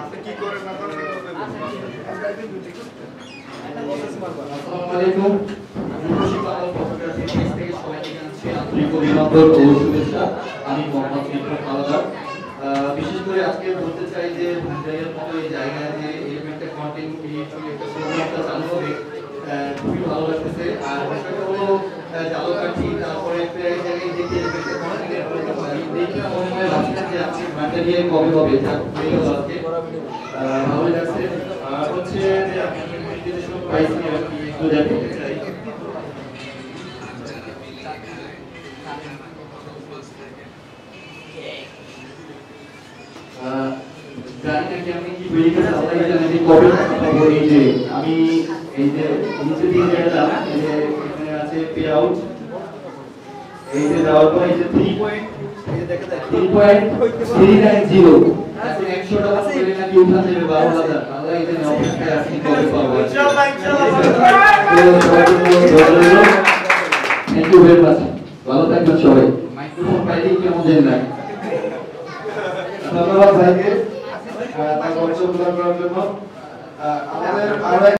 আপনি কি করেন না করেন আসসালামু আলাইকুম। ফটোগ্রাফি পেজ থেকে সবাইকে জানাচ্ছি আন্তরিক অভিনন্দন ও শুভেচ্ছা। আমি মোহাম্মদ মিঠুন হাওলাদার। বিশেষ করে আজকে বলতে চাই যে ভান্ডারিয়ার মতো এই জায়গায় যে এরকম একটা কন্টেন্ট ক্রিয়েটর একটা প্রোগ্রামটা চালু হবে খুবই ভালো লাগতেছে। আর বিষয়টা হলো জালকাঠি, তারপরে একটা জায়গায় দেখে একটা কন্টেন্ট দেখে মনে হয় ভাবছিলাম যে আপনি ভান্ডারিয়ায় কবে হবে, যা হয়ে গেল আজকে, ভালো লাগছে। আর হচ্ছে যে আমি ইনভিটেশন পাইছি আর কি একটু দেখাতে চাই। জানি না কি আপনি কি বেরিয়ে আল্লাহ জানেন আমি কবে পাবো। এই যে আমি এই যে নিচে দিয়ে গেলাম, এই যে এখানে আছে পে আউট, এই যে দেওয়ার পর এই যে 3.390 এখন 100 টাকা পেলে নাকি উঠা যাবে 12,000। আল্লাহ এই যে অপেক্ষায় আছি কবে পাবো। ইনশাআল্লাহ থ্যাংক ইউ ভেরি মাচ। ভালো থাকবেন সবাই। মাইক্রোফোন পাইলে কেমন জানি লাগে। ধন্যবাদ ভাইকে তার পরিচয় প্রদান করার জন্য। আমাদের